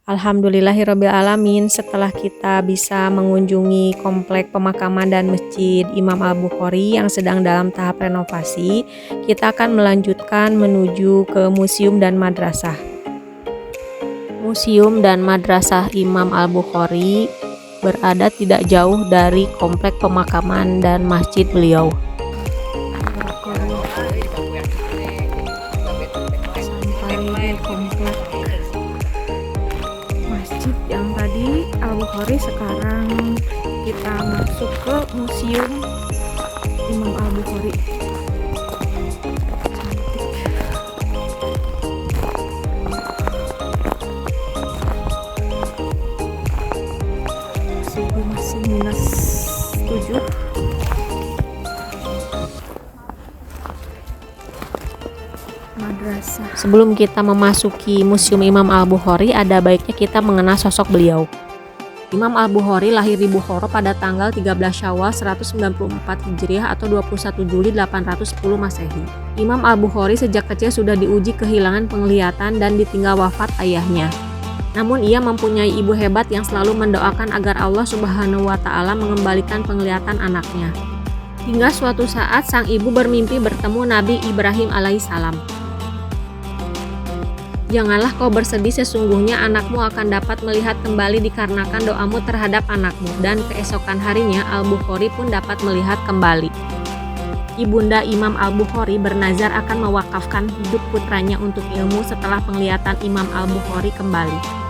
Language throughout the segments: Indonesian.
Alhamdulillahirabbil alamin, setelah kita bisa mengunjungi komplek pemakaman dan masjid Imam Al-Bukhari yang sedang dalam tahap renovasi, kita akan melanjutkan menuju ke museum dan madrasah. Museum dan madrasah Imam Al-Bukhari berada tidak jauh dari komplek pemakaman dan masjid beliau. Sampai komplek masjid yang tadi Al-Bukhari, sekarang kita masuk ke museum Imam Al-Bukhari. Suhu masih -7. Madrasah. Sebelum kita memasuki museum Imam Al-Bukhari, ada baiknya kita mengenal sosok beliau. Imam Al-Bukhari lahir di Bukhara pada tanggal 13 Syawal 194 Hijriah atau 21 Juli 810 Masehi. Imam Al-Bukhari sejak kecil sudah diuji kehilangan penglihatan dan ditinggal wafat ayahnya. Namun ia mempunyai ibu hebat yang selalu mendoakan agar Allah Subhanahu wa Ta'ala mengembalikan penglihatan anaknya. Hingga suatu saat sang ibu bermimpi bertemu Nabi Ibrahim alaihissalam. "Janganlah kau bersedih, sesungguhnya anakmu akan dapat melihat kembali dikarenakan doamu terhadap anakmu." Dan keesokan harinya Al-Bukhari pun dapat melihat kembali. Ibunda Imam Al-Bukhari bernazar akan mewakafkan hidup putranya untuk ilmu setelah penglihatan Imam Al-Bukhari kembali.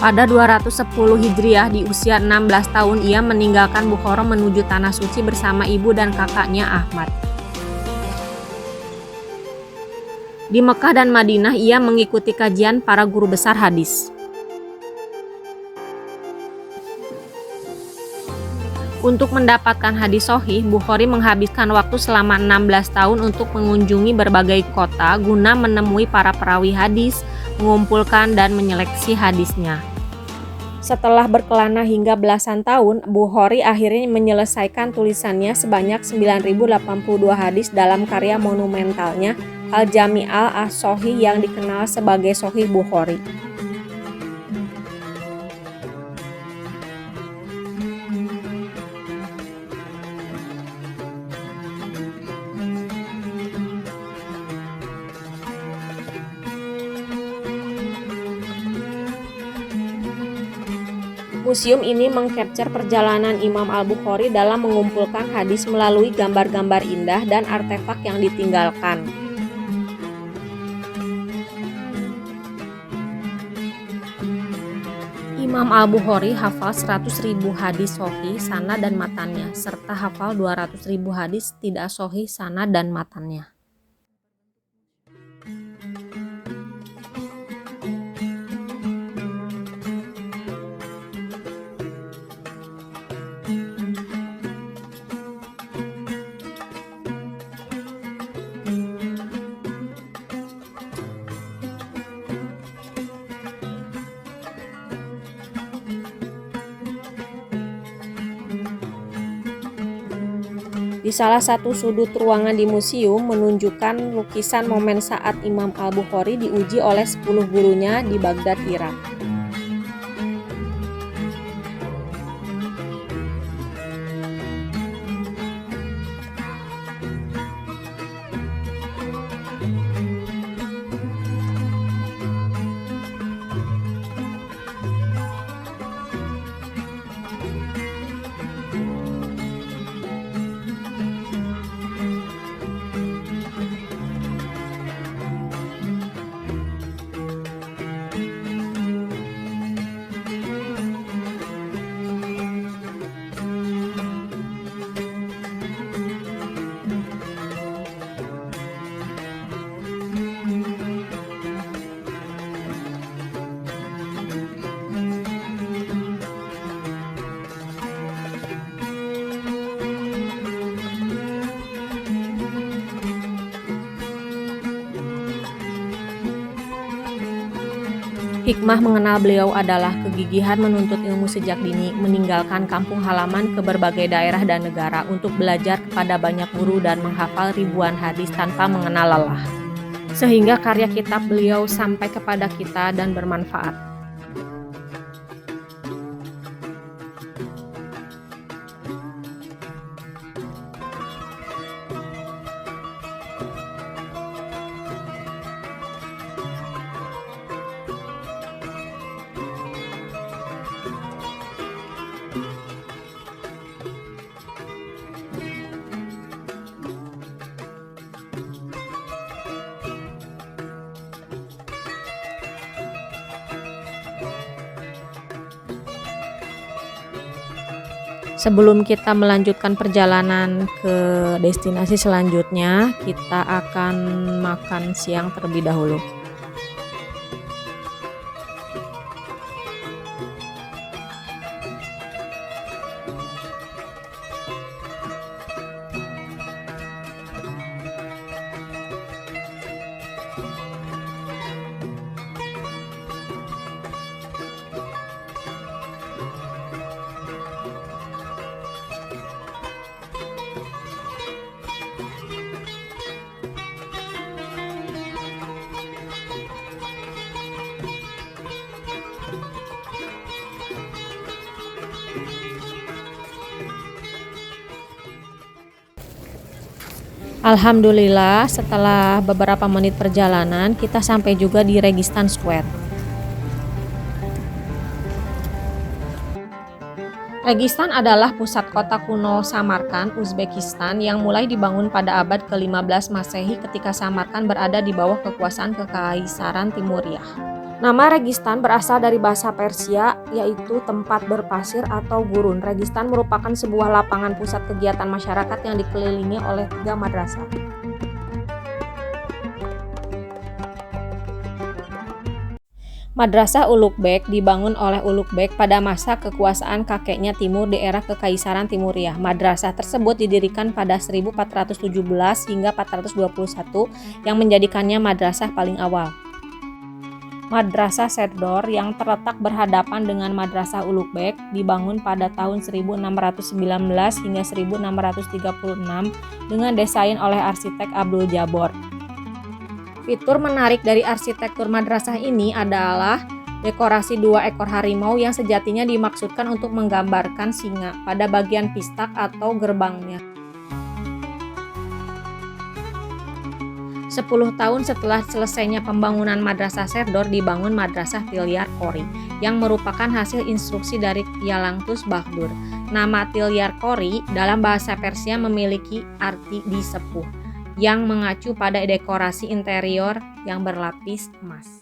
Pada 210 Hijriah, di usia 16 tahun, ia meninggalkan Bukhara menuju Tanah Suci bersama ibu dan kakaknya Ahmad. Di Mekah dan Madinah, ia mengikuti kajian para guru besar hadis. Untuk mendapatkan hadis sahih, Bukhari menghabiskan waktu selama 16 tahun untuk mengunjungi berbagai kota guna menemui para perawi hadis, mengumpulkan dan menyeleksi hadisnya. Setelah berkelana hingga belasan tahun, Bukhari akhirnya menyelesaikan tulisannya sebanyak 9.082 hadis dalam karya monumentalnya Al-Jami' As-Sahih yang dikenal sebagai Sahih Bukhari. Museum ini mengcapture perjalanan Imam Al-Bukhari dalam mengumpulkan hadis melalui gambar-gambar indah dan artefak yang ditinggalkan. Imam Al-Bukhari hafal 100.000 hadis sahih sanad dan matannya, serta hafal 200.000 hadis tidak sahih sanad dan matannya. Di salah satu sudut ruangan di museum menunjukkan lukisan momen saat Imam Al-Bukhari diuji oleh 10 gurunya di Baghdad, Irak. Hikmah mengenal beliau adalah kegigihan menuntut ilmu sejak dini, meninggalkan kampung halaman ke berbagai daerah dan negara untuk belajar kepada banyak guru dan menghafal ribuan hadis tanpa mengenal lelah. Sehingga karya kitab beliau sampai kepada kita dan bermanfaat. Sebelum kita melanjutkan perjalanan ke destinasi selanjutnya, kita akan makan siang terlebih dahulu. Alhamdulillah, setelah beberapa menit perjalanan, kita sampai juga di Registan Square. Registan adalah pusat kota kuno Samarkand, Uzbekistan yang mulai dibangun pada abad ke-15 Masehi ketika Samarkand berada di bawah kekuasaan Kekaisaran Timuriah. Nama Registan berasal dari bahasa Persia, yaitu tempat berpasir atau gurun. Registan merupakan sebuah lapangan pusat kegiatan masyarakat yang dikelilingi oleh 3 madrasah. Madrasah Ulugh-Beg dibangun oleh Ulugh-Beg pada masa kekuasaan kakeknya Timur di era Kekaisaran Timuriah. Madrasah tersebut didirikan pada 1417 hingga 421 yang menjadikannya madrasah paling awal. Madrasah Serdor yang terletak berhadapan dengan Madrasah Ulugh-Beg dibangun pada tahun 1619 hingga 1636 dengan desain oleh arsitek Abdul Jabbar. Fitur menarik dari arsitektur madrasah ini adalah dekorasi 2 ekor harimau yang sejatinya dimaksudkan untuk menggambarkan singa pada bagian pistak atau gerbangnya. 10 tahun setelah selesainya pembangunan Madrasah Serdor dibangun Madrasah Tilyar Kori yang merupakan hasil instruksi dari Kyalangtus Bakhdur. Nama Tilyar Kori dalam bahasa Persia memiliki arti disepuh yang mengacu pada dekorasi interior yang berlapis emas.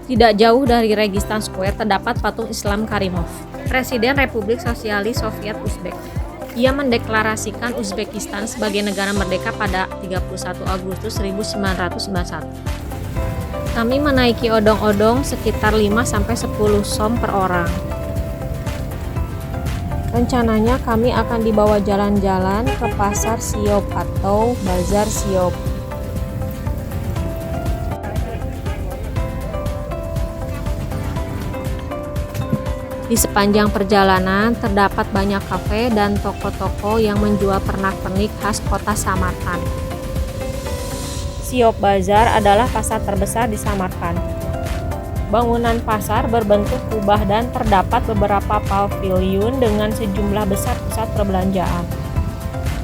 Tidak jauh dari Registan Square terdapat patung Islam Karimov, Presiden Republik Sosialis Soviet Uzbek. Ia mendeklarasikan Uzbekistan sebagai negara merdeka pada 31 Agustus 1991. Kami menaiki odong-odong sekitar 5-10 som per orang. Rencananya kami akan dibawa jalan-jalan ke Pasar Siop atau Bazar Siop. Di sepanjang perjalanan terdapat banyak kafe dan toko-toko yang menjual pernak-pernik khas kota Samarkand. Siop Bazar adalah pasar terbesar di Samarkand. Bangunan pasar berbentuk kubah dan terdapat beberapa paviliun dengan sejumlah besar pusat perbelanjaan.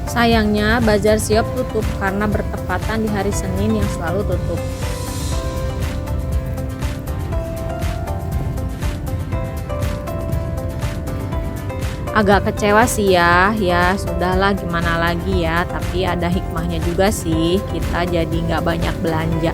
Sayangnya, Bazar Siop tutup karena bertepatan di hari Senin yang selalu tutup. Agak kecewa sih ya sudahlah gimana lagi ya, tapi ada hikmahnya juga sih, kita jadi nggak banyak belanja.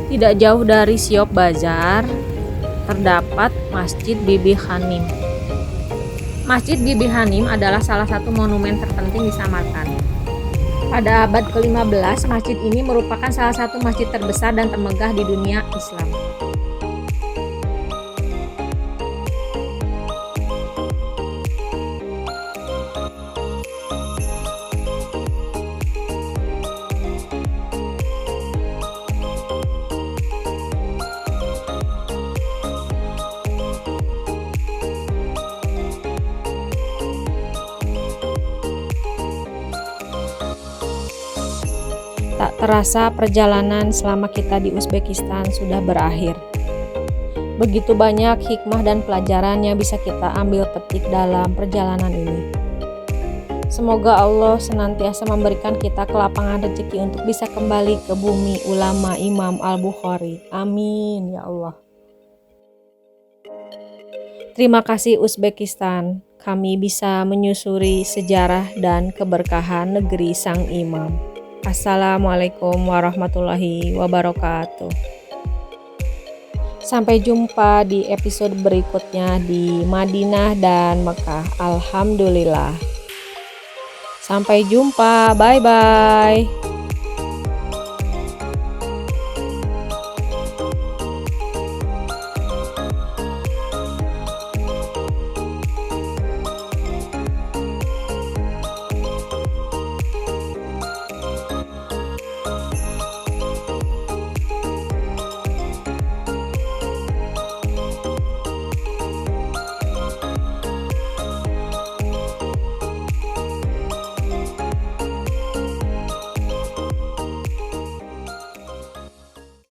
Tidak jauh dari Siop Bazar terdapat Masjid Bibi Hanim. Masjid Bibi Hanim adalah salah satu monumen terpenting di Samarkand. Pada abad ke-15, masjid ini merupakan salah satu masjid terbesar dan termegah di dunia Islam. Tak terasa perjalanan selama kita di Uzbekistan sudah berakhir. Begitu banyak hikmah dan pelajaran yang bisa kita ambil petik dalam perjalanan ini. Semoga Allah senantiasa memberikan kita kelapangan rezeki untuk bisa kembali ke bumi ulama Imam Al-Bukhari. Amin ya Allah. Terima kasih Uzbekistan, kami bisa menyusuri sejarah dan keberkahan negeri sang imam. Assalamualaikum warahmatullahi wabarakatuh. Sampai jumpa di episode berikutnya di Madinah dan Mekah. Alhamdulillah. Sampai jumpa, bye-bye.